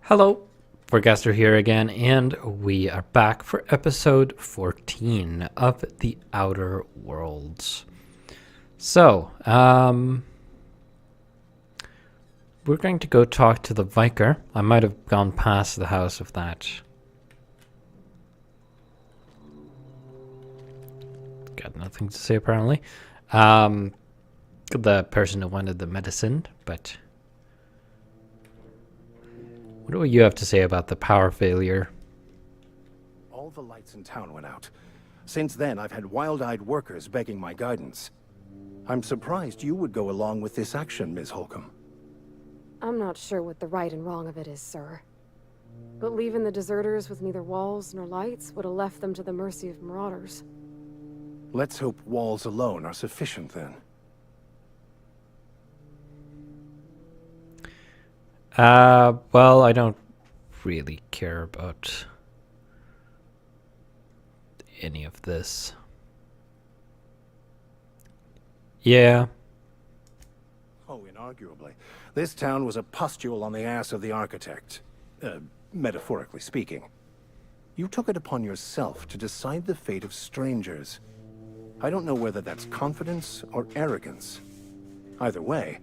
Hello, Forgaster here again, and we are back for episode 14 of The Outer Worlds. So, we're going to go talk to the Vicar. I might have gone past the house of that. Got nothing to say apparently. The person who wanted the medicine, but... What do you have to say about the power failure? All the lights in town went out. Since then, I've had wild-eyed workers begging my guidance. I'm surprised you would go along with this action, Ms. Holcomb. I'm not sure what the right and wrong of it is, sir. But leaving the deserters with neither walls nor lights would have left them to the mercy of marauders. Let's hope walls alone are sufficient, then. Well, I don't really care about any of this. Yeah. Oh, inarguably. This town was a pustule on the ass of the architect. Metaphorically speaking. You took it upon yourself to decide the fate of strangers. I don't know whether that's confidence or arrogance. Either way,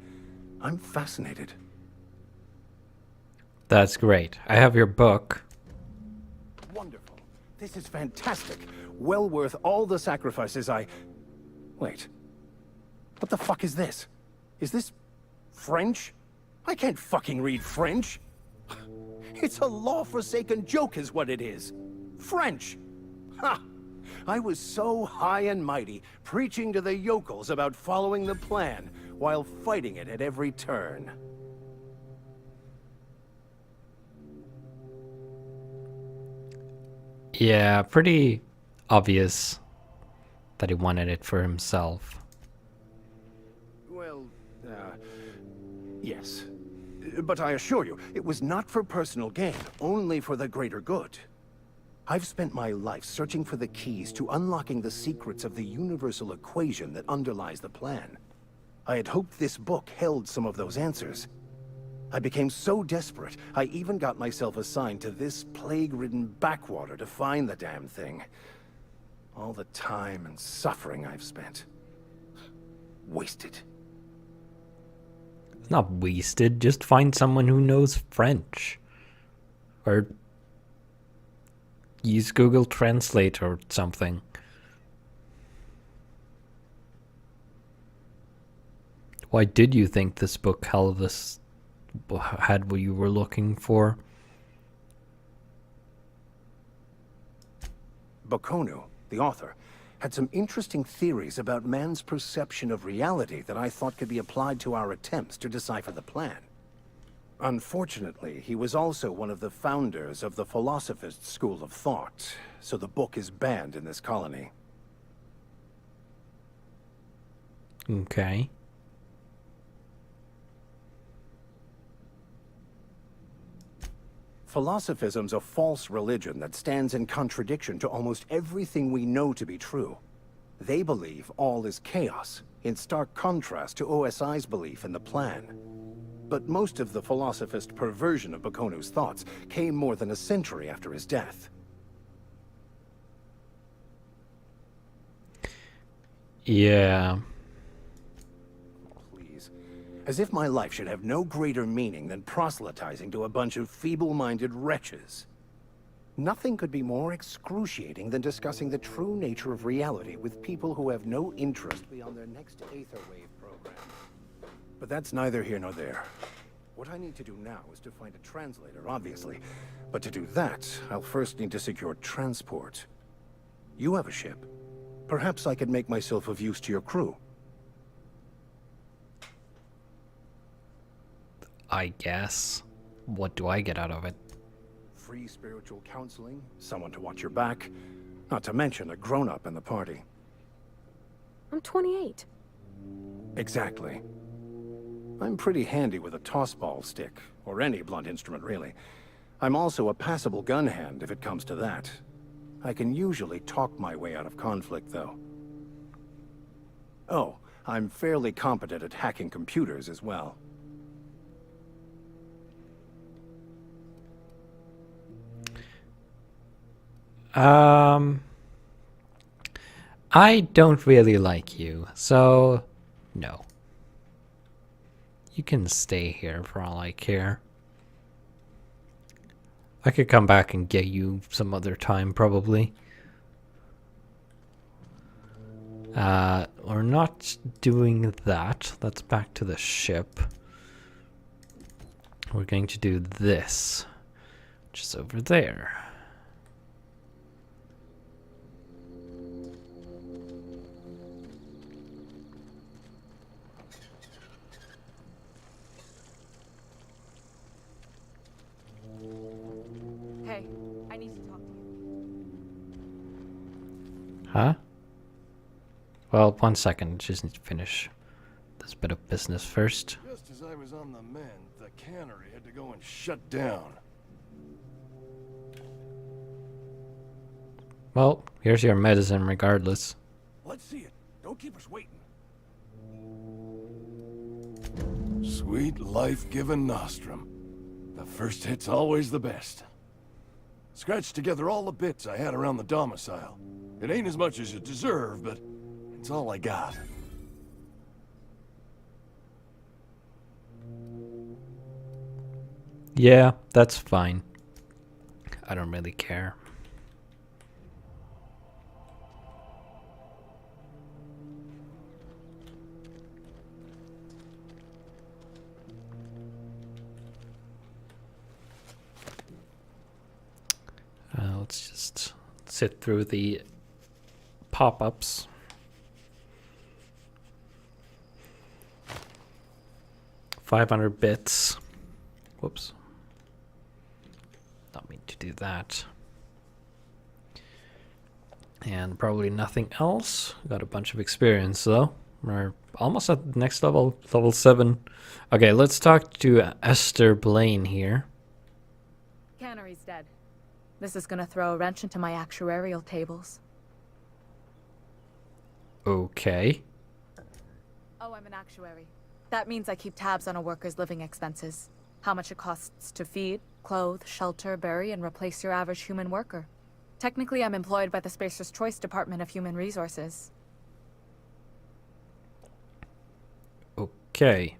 I'm fascinated. That's great. I have your book. Wonderful. This is fantastic. Well worth all the sacrifices I... Wait. What the fuck is this? Is this... French? I can't fucking read French. It's a law-forsaken joke is what it is. French. Ha! I was so high and mighty, preaching to the yokels about following the plan, while fighting it at every turn. Yeah, pretty obvious that he wanted it for himself. Well, yes. But I assure you, it was not for personal gain, only for the greater good. I've spent my life searching for the keys to unlocking the secrets of the universal equation that underlies the plan. I had hoped this book held some of those answers. I became so desperate, I even got myself assigned to this plague-ridden backwater to find the damn thing. All the time and suffering I've spent. Wasted. It's not wasted. Just find someone who knows French. Or use Google Translate or something. Why did you think this book had what you were looking for? Baconu, the author, had some interesting theories about man's perception of reality that I thought could be applied to our attempts to decipher the plan. Unfortunately, he was also one of the founders of the Philosophist school of thought, so the book is banned in this colony. Okay. Philosophism's a false religion that stands in contradiction to almost everything we know to be true. They believe all is chaos, in stark contrast to OSI's belief in the plan. But most of the philosophist perversion of Bakonu's thoughts came more than a century after his death. Yeah. Please. As if my life should have no greater meaning than proselytizing to a bunch of feeble-minded wretches. Nothing could be more excruciating than discussing the true nature of reality with people who have no interest beyond their next Aetherwave program. But that's neither here nor there. What I need to do now is to find a translator, obviously. But to do that, I'll first need to secure transport. You have a ship. Perhaps I could make myself of use to your crew. I guess. What do I get out of it? Free spiritual counseling, someone to watch your back, not to mention a grown-up in the party. I'm 28. Exactly. I'm pretty handy with a tossball stick, or any blunt instrument really. I'm also a passable gun hand if it comes to that. I can usually talk my way out of conflict, though. Oh, I'm fairly competent at hacking computers as well. I don't really like you, so no. You can stay here for all I care. I could come back and get you some other time, probably. We're not doing that. That's back to the ship. We're going to do this, which is over there. Hey, I need to talk to you. Huh? Well, 1 second. Just need to finish this bit of business first. Just as I was on the mend, the cannery had to go and shut down. Well, here's your medicine regardless. Let's see it. Don't keep us waiting. Sweet life-giving nostrum. The first hit's always the best. Scratched together all the bits I had around the domicile. It ain't as much as you deserve, but it's all I got. Yeah, that's fine. I don't really care. Let's just sit through the pop-ups. $500 bits. Whoops. Not mean to do that. And probably nothing else. Got a bunch of experience though. We're almost at the next level, level 7. Okay, let's talk to Esther Blaine here. Cannery's dead. This is gonna throw a wrench into my actuarial tables. Okay. Oh, I'm an actuary. That means I keep tabs on a worker's living expenses. How much it costs to feed, clothe, shelter, bury, and replace your average human worker. Technically, I'm employed by the Spacer's Choice Department of Human Resources. Okay.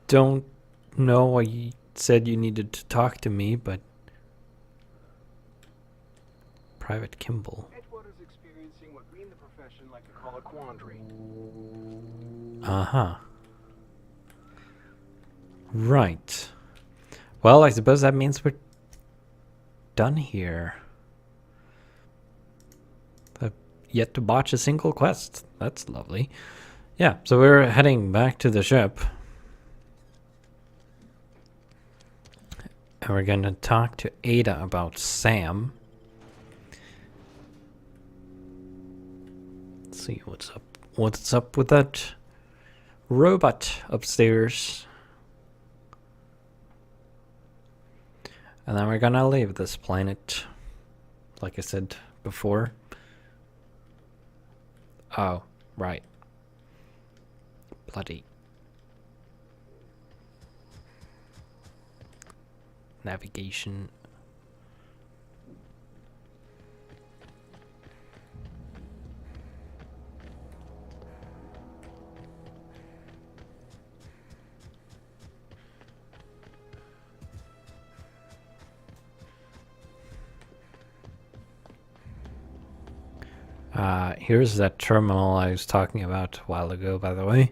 Don't know why you said you needed to talk to me, but Private Kimball. Edgewater's experiencing what we in the profession like to call a quandary. Uh-huh. Right. Well, I suppose that means we're done here. I've yet to botch a single quest. That's lovely. Yeah, so we're heading back to the ship. And we're going to talk to Ada about Sam. Let's see what's up. What's up with that robot upstairs? And then we're gonna leave this planet, like I said before. Oh, right. Bloody navigation. Here's that terminal I was talking about a while ago, by the way,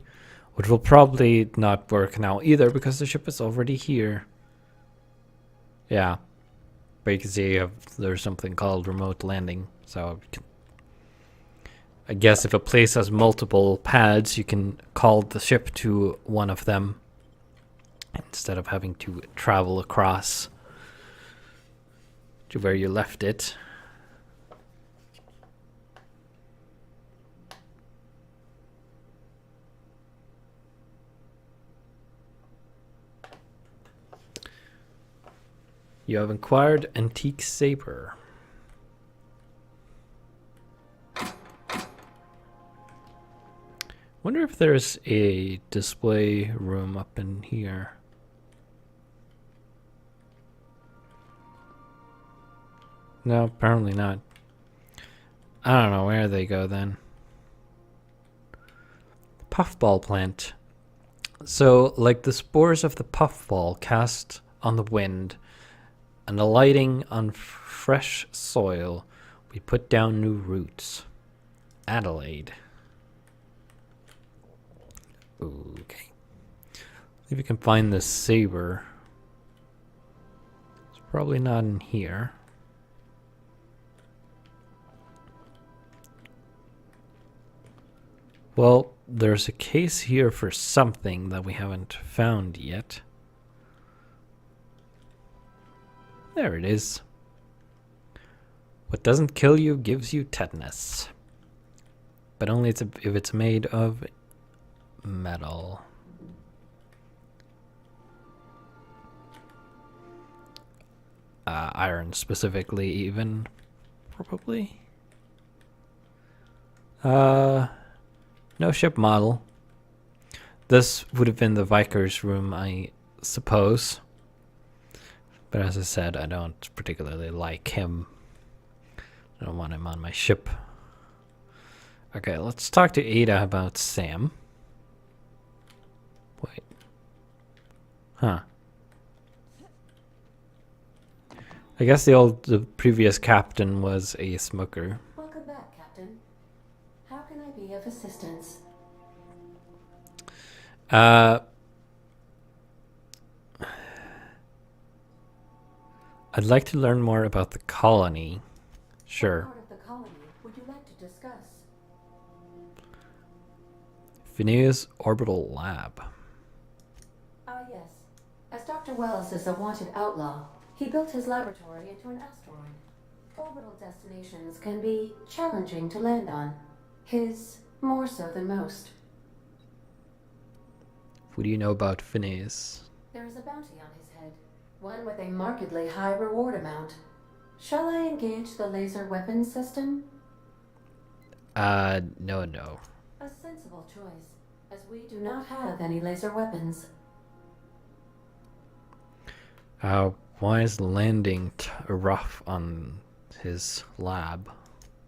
which will probably not work now either because the ship is already here. Yeah, but you can see there's something called remote landing, so you can, I guess if a place has multiple pads, you can call the ship to one of them instead of having to travel across to where you left it. You have acquired Antique Saber. Wonder if there's a display room up in here. No, apparently not. I don't know where they go then. Puffball plant. So, like the spores of the puffball cast on the wind and alighting on fresh soil, we put down new roots. Adelaide. Okay. See if we can find the saber. It's probably not in here. Well, there's a case here for something that we haven't found yet. There it is. What doesn't kill you gives you tetanus. But only if it's made of metal. Iron specifically, even. Probably. No ship model. This would have been the Viker's room, I suppose. But as I said, I don't particularly like him. I don't want him on my ship. Okay, let's talk to Ada about Sam. Wait. Huh. I guess the previous captain was a smoker. Welcome back, Captain. How can I be of assistance? I'd like to learn more about the colony. Sure. What part of the colony would you like to discuss? Phineas Orbital Lab. Ah, yes. As Dr. Wells is a wanted outlaw, he built his laboratory into an asteroid. Orbital destinations can be challenging to land on. His more so than most. What do you know about Phineas? There is a bounty on his head, one with a markedly high reward amount. Shall I engage the laser weapons system? No. A sensible choice, as we do not have any laser weapons. Why is landing rough on his lab?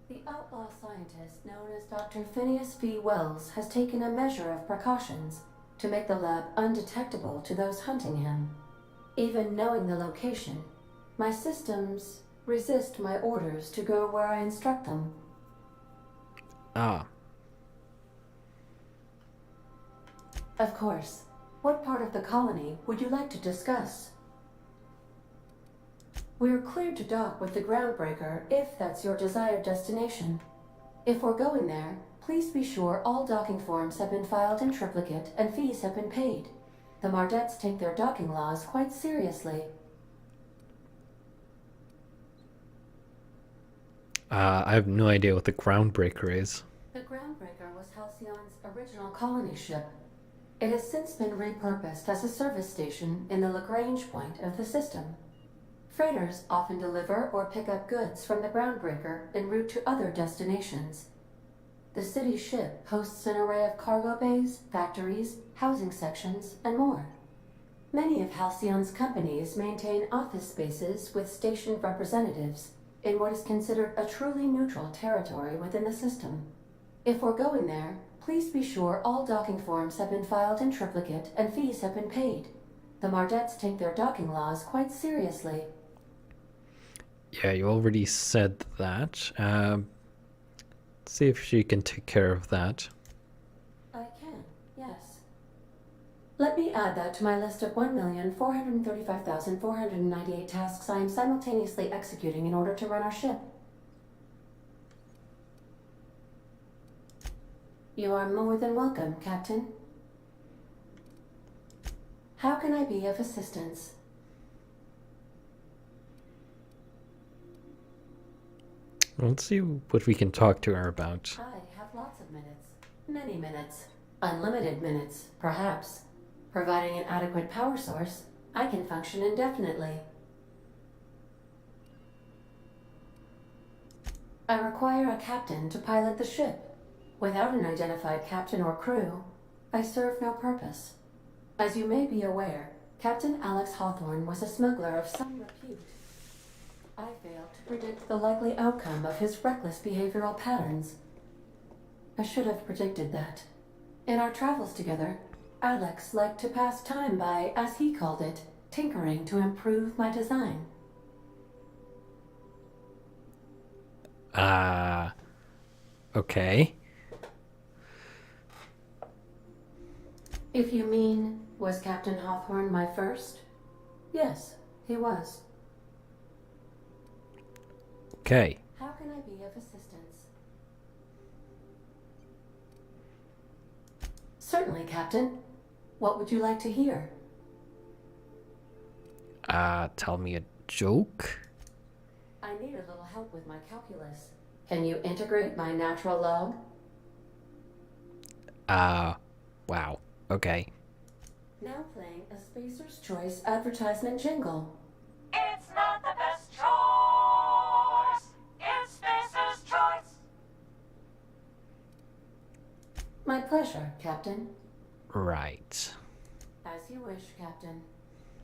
The outlaw scientist known as Dr. Phineas V. Wells has taken a measure of precautions to make the lab undetectable to those hunting him. Even knowing the location, my systems resist my orders to go where I instruct them. Ah. Of course. What part of the colony would you like to discuss? We're cleared to dock with the Groundbreaker if that's your desired destination. If we're going there, please be sure all docking forms have been filed in triplicate and fees have been paid. The Mardettes take their docking laws quite seriously. I have no idea what the Groundbreaker is. The Groundbreaker was Halcyon's original colony ship. It has since been repurposed as a service station in the Lagrange point of the system. Freighters often deliver or pick up goods from the Groundbreaker en route to other destinations. The city ship hosts an array of cargo bays, factories, housing sections, and more. Many of Halcyon's companies maintain office spaces with stationed representatives in what is considered a truly neutral territory within the system. If we're going there, please be sure all docking forms have been filed in triplicate and fees have been paid. The Mardettes take their docking laws quite seriously. Yeah, you already said that. See if she can take care of that. I can, yes. Let me add that to my list of 1,435,498 tasks I am simultaneously executing in order to run our ship. You are more than welcome, Captain. How can I be of assistance? Let's see what we can talk to her about. I have lots of minutes. Many minutes. Unlimited minutes, perhaps. Providing an adequate power source, I can function indefinitely. I require a captain to pilot the ship. Without an identified captain or crew, I serve no purpose. As you may be aware, Captain Alex Hawthorne was a smuggler of some repute. I failed to predict the likely outcome of his reckless behavioral patterns. I should have predicted that. In our travels together, Alex liked to pass time by, as he called it, tinkering to improve my design. Okay. If you mean, was Captain Hawthorne my first? Yes, he was. Okay. How can I be of assistance? Certainly, Captain. What would you like to hear? Tell me a joke? I need a little help with my calculus. Can you integrate my natural log? Wow. Okay. Now playing a Spacer's Choice advertisement jingle. It's not the best choice. It's Spacer's Choice. My pleasure, Captain. Right. As you wish, Captain.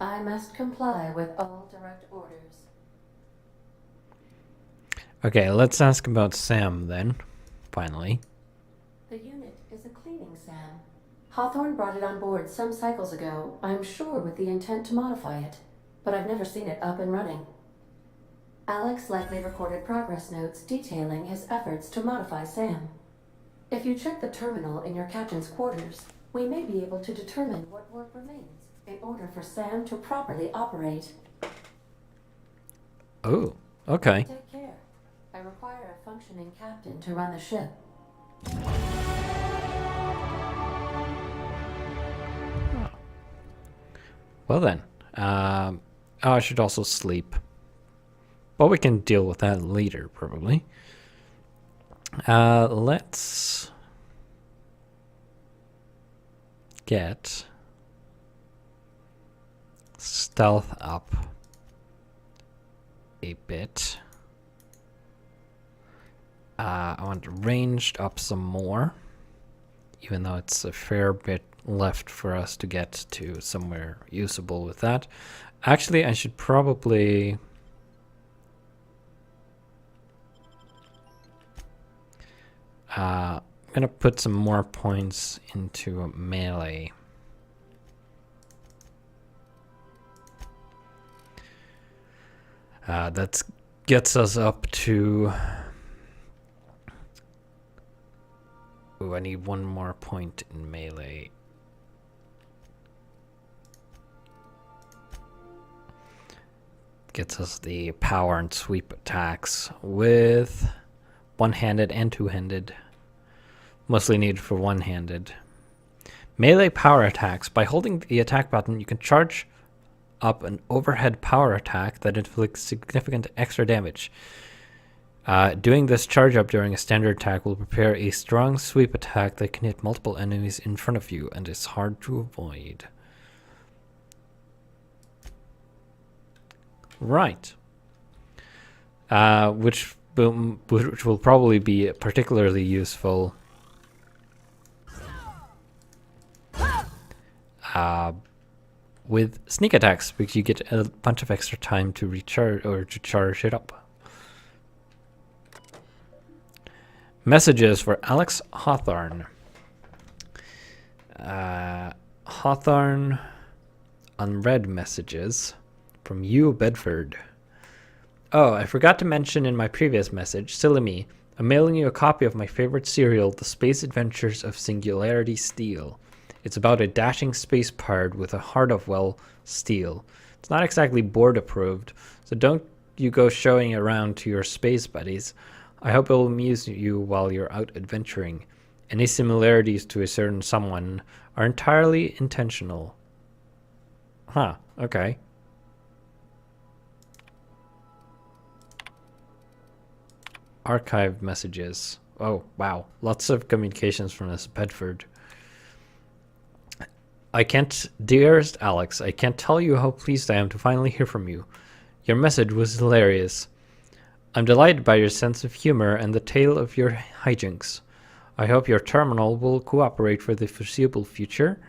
I must comply with all direct orders. Okay, let's ask about Sam then. Finally. The unit is a cleaning SAM. Hawthorne brought it on board some cycles ago, I'm sure with the intent to modify it, but I've never seen it up and running. Alex likely recorded progress notes detailing his efforts to modify Sam. If you check the terminal in your captain's quarters, we may be able to determine what work remains in order for Sam to properly operate. Oh, okay. Take care. I require a functioning captain to run the ship. Well then. I should also sleep. But we can deal with that later, probably. Let's get stealth up a bit. I want ranged up some more, even though it's a fair bit left for us to get to somewhere usable with that. Actually, I should probably I'm gonna put some more points into melee. That gets us up to... Ooh, I need one more point in melee. Gets us the power and sweep attacks with one-handed and two-handed. Mostly needed for one-handed. Melee power attacks. By holding the attack button, you can charge up an overhead power attack that inflicts significant extra damage. Doing this charge up during a standard attack will prepare a strong sweep attack that can hit multiple enemies in front of you and is hard to avoid. Right. Which will probably be particularly useful with sneak attacks, because you get a bunch of extra time to recharge or to charge it up. Messages for Alex Hawthorne. Hawthorne unread messages from you, Bedford. Oh, I forgot to mention in my previous message, silly me, I'm mailing you a copy of my favorite serial, The Space Adventures of Singularity Steel. It's about a dashing space pirate with a heart of, well, steel. It's not exactly board approved, so don't you go showing it around to your space buddies. I hope it will amuse you while you're out adventuring. Any similarities to a certain someone are entirely intentional. Huh, okay. Archived messages. Oh, wow. Lots of communications from this Bedford. Dearest Alex, I can't tell you how pleased I am to finally hear from you. Your message was hilarious. I'm delighted by your sense of humor and the tale of your hijinks. I hope your terminal will cooperate for the foreseeable future.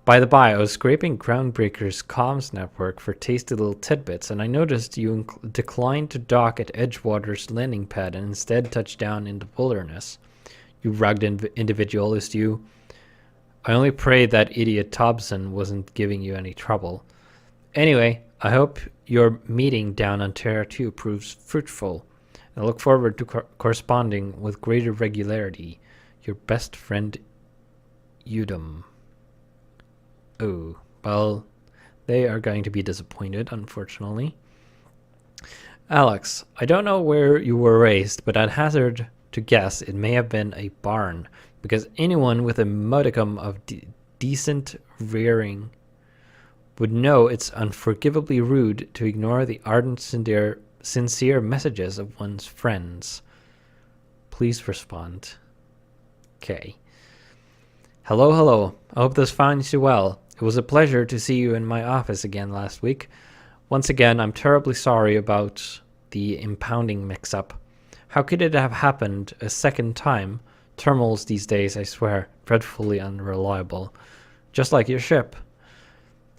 By the by, I was scraping Groundbreaker's comms network for tasty little tidbits, and I noticed you declined to dock at Edgewater's landing pad and instead touched down in the wilderness. You rugged individualist, you. I only pray that idiot Thompson wasn't giving you any trouble. Anyway, I hope your meeting down on Terra 2 proves fruitful. I look forward to corresponding with greater regularity. Your best friend, Udom. Oh, well, they are going to be disappointed, unfortunately. Alex, I don't know where you were raised, but I'd hazard to guess it may have been a barn, because anyone with a modicum of decent rearing would know it's unforgivably rude to ignore the ardent, sincere messages of one's friends. Please respond. Okay. Hello, hello. I hope this finds you well. It was a pleasure to see you in my office again last week. Once again, I'm terribly sorry about the impounding mix-up. How could it have happened a second time? Terminals these days, I swear, dreadfully unreliable. Just like your ship.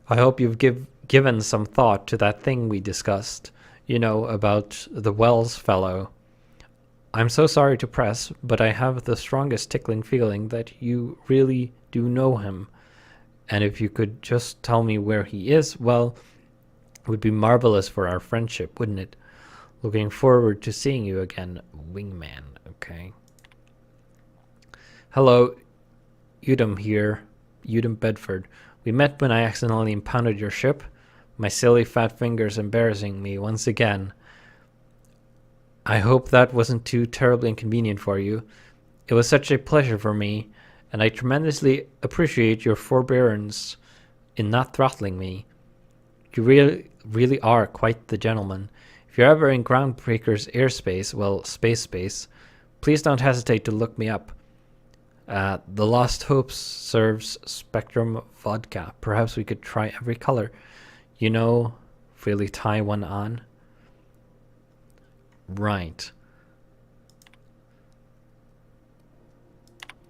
I hope you've given some thought to that thing we discussed. You know, about the Wells fellow. I'm so sorry to press, but I have the strongest tickling feeling that you really do know him. And if you could just tell me where he is, well, it would be marvelous for our friendship, wouldn't it? Looking forward to seeing you again, Wingman. Okay. Hello, Udom here. Udom Bedford. We met when I accidentally impounded your ship. My silly fat fingers embarrassing me once again. I hope that wasn't too terribly inconvenient for you. It was such a pleasure for me, and I tremendously appreciate your forbearance in not throttling me. You really are quite the gentleman. If you're ever in Groundbreaker's airspace, well, space, please don't hesitate to look me up. The Lost Hopes serves Spectrum vodka. Perhaps we could try every color. You know, really tie one on. Right.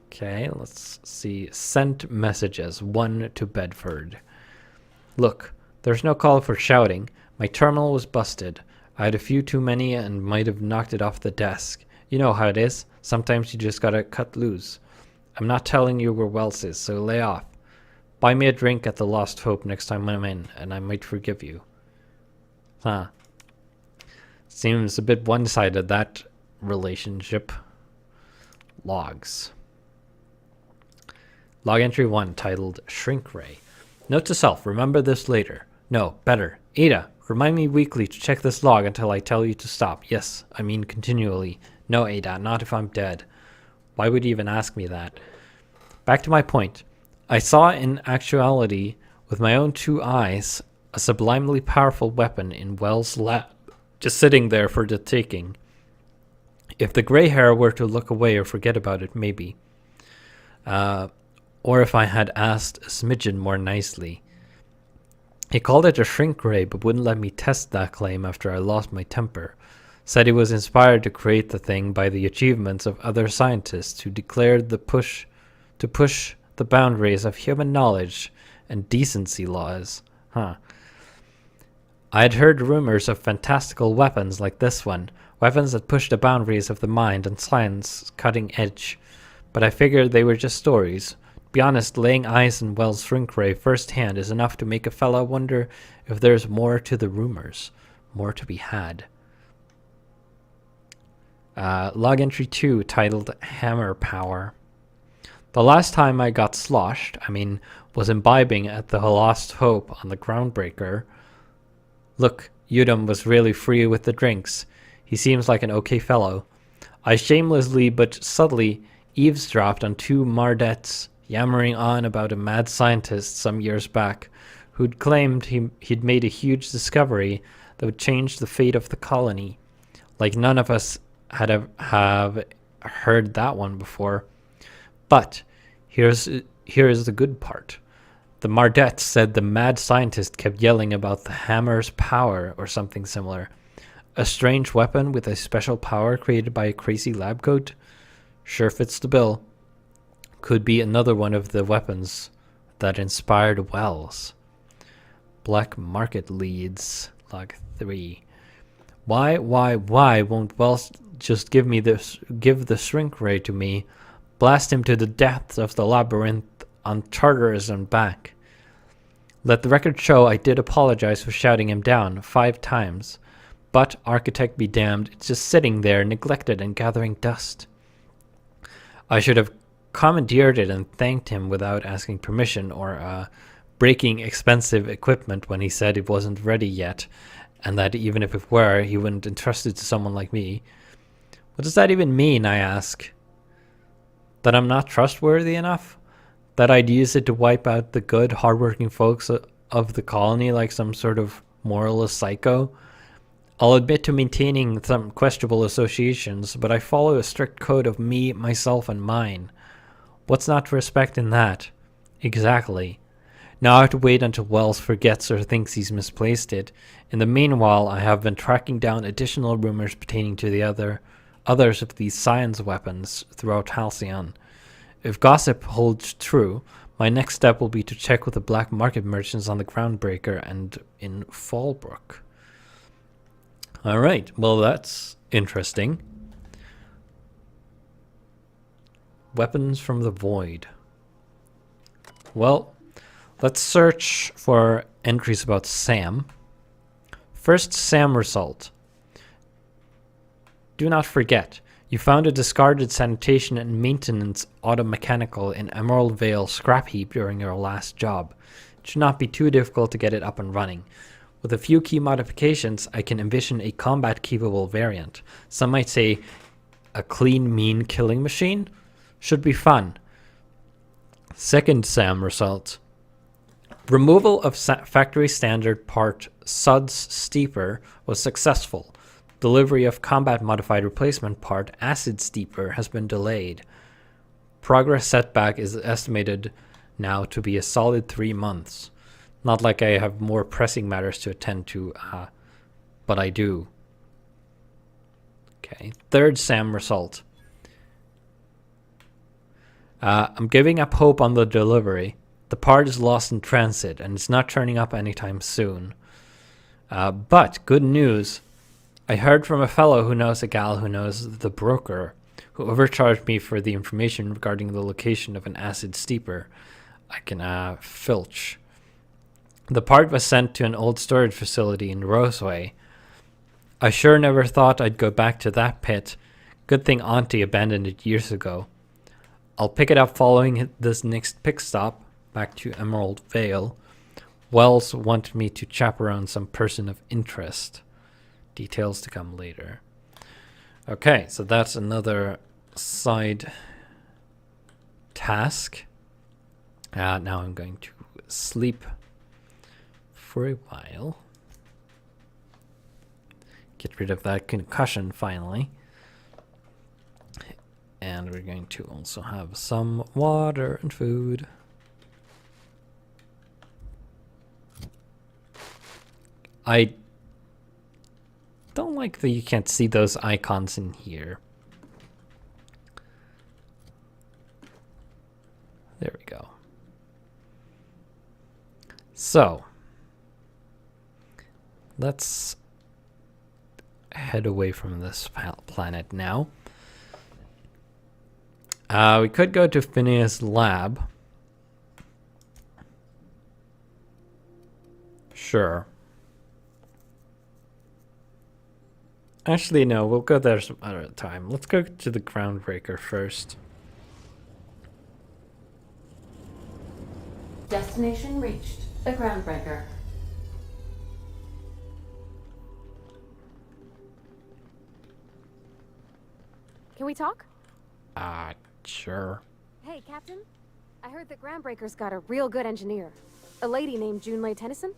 Okay, let's see. Sent messages. 1 to Bedford. Look, there's no call for shouting. My terminal was busted. I had a few too many and might have knocked it off the desk. You know how it is. Sometimes you just gotta cut loose. I'm not telling you we're Wellses, so lay off. Buy me a drink at the Lost Hope next time I'm in, and I might forgive you. Huh. Seems a bit one-sided, that relationship. Logs. Log entry 1, titled Shrink Ray. Note to self, remember this later. No, better. Ada, remind me weekly to check this log until I tell you to stop. Yes, I mean continually. No, Ada, not if I'm dead. Why would you even ask me that? Back to my point. I saw in actuality, with my own 2 eyes, a sublimely powerful weapon in Wells' lab, just sitting there for the taking. If the gray hair were to look away or forget about it, maybe. Or if I had asked a smidgen more nicely. He called it a shrink ray, but wouldn't let me test that claim after I lost my temper. Said he was inspired to create the thing by the achievements of other scientists who declared to push the boundaries of human knowledge and decency laws. Huh. I had heard rumors of fantastical weapons like this one, weapons that push the boundaries of the mind and science cutting edge, but I figured they were just stories. To be honest, laying eyes on Wells' shrink ray firsthand is enough to make a fella wonder if there's more to the rumors, more to be had. Log entry 2, titled Hammer Power. The last time I got sloshed, was imbibing at the Lost Hope on the Groundbreaker. Look, Udom was really free with the drinks. He seems like an okay fellow. I shamelessly but subtly eavesdropped on 2 Mardettes yammering on about a mad scientist some years back who'd claimed he'd made a huge discovery that would change the fate of the colony. Like none of us have heard that one before. But here is the good part. The Mardettes said the mad scientist kept yelling about the hammer's power or something similar. A strange weapon with a special power created by a crazy lab coat? Sure fits the bill. Could be another one of the weapons that inspired Wells. Black market leads, log 3. Why won't Wells just give the shrink ray to me, blast him to the depths of the labyrinth on Tartarus and back? Let the record show I did apologize for shouting him down 5 times, but architect be damned, it's just sitting there, neglected and gathering dust. I should have commandeered it and thanked him without asking permission or breaking expensive equipment when he said it wasn't ready yet, and that even if it were, he wouldn't entrust it to someone like me. What does that even mean, I ask? That I'm not trustworthy enough? That I'd use it to wipe out the good, hardworking folks of the colony like some sort of moralist psycho? I'll admit to maintaining some questionable associations, but I follow a strict code of me, myself, and mine. What's not to respect in that? Exactly. Now I have to wait until Wells forgets or thinks he's misplaced it. In the meanwhile, I have been tracking down additional rumors pertaining to the others of these science weapons throughout Halcyon. If gossip holds true, my next step will be to check with the black market merchants on the Groundbreaker and in Fallbrook. Alright, well that's interesting. Weapons from the Void. Well, let's search for entries about Sam. First, Sam result. Do not forget, you found a discarded sanitation and maintenance automechanical in Emerald Vale scrap heap during your last job. It should not be too difficult to get it up and running. With a few key modifications, I can envision a combat-capable variant. Some might say a clean, mean killing machine. Should be fun. Second Sam result. Removal of factory standard part Suds Steeper was successful. Delivery of combat modified replacement part Acid Steeper has been delayed. Progress setback is estimated now to be a solid 3 months. Not like I have more pressing matters to attend to, but I do. Okay, third Sam result. I'm giving up hope on the delivery. The part is lost in transit and it's not turning up anytime soon. But good news. I heard from a fellow who knows a gal who knows the broker, who overcharged me for the information regarding the location of an acid steeper. I can filch. The part was sent to an old storage facility in Roseway. I sure never thought I'd go back to that pit. Good thing Auntie abandoned it years ago. I'll pick it up following this next pick stop, back to Emerald Vale. Wells wanted me to chaperone some person of interest. Details to come later. Okay, so that's another side task. Now I'm going to sleep for a while. Get rid of that concussion finally. And we're going to also have some water and food. I don't like that you can't see those icons in here. There we go. So, let's head away from this planet now. We could go to Phineas' lab. Sure. Actually, no, we'll go there some other time. Let's go to the Groundbreaker first. Destination reached. The Groundbreaker. Can we talk? Sure. Hey, Captain. I heard that Groundbreaker's got a real good engineer. A lady named Junlei Tennyson?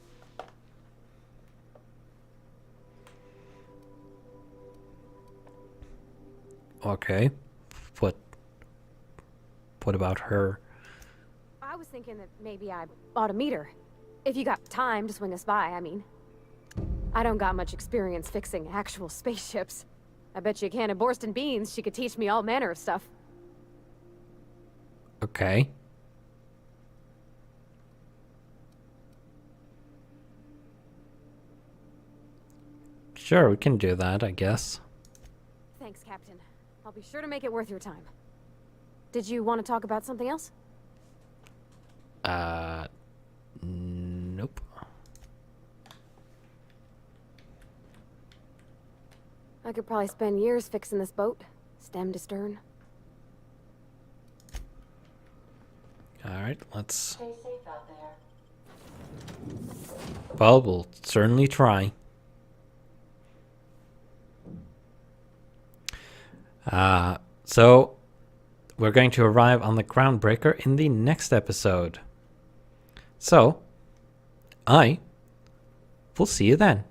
Okay. What about her? I was thinking that maybe I ought to meet her. If you got time to swing us by, I mean. I don't got much experience fixing actual spaceships. I bet you a can of Borston beans she could teach me all manner of stuff. Okay. Sure, we can do that, I guess. Thanks, Captain. I'll be sure to make it worth your time. Did you want to talk about something else? Nope. I could probably spend years fixing this boat, stem to stern. Alright, let's... Stay safe out there. Well, we'll certainly try. So, we're going to arrive on the Groundbreaker in the next episode. So, I will see you then.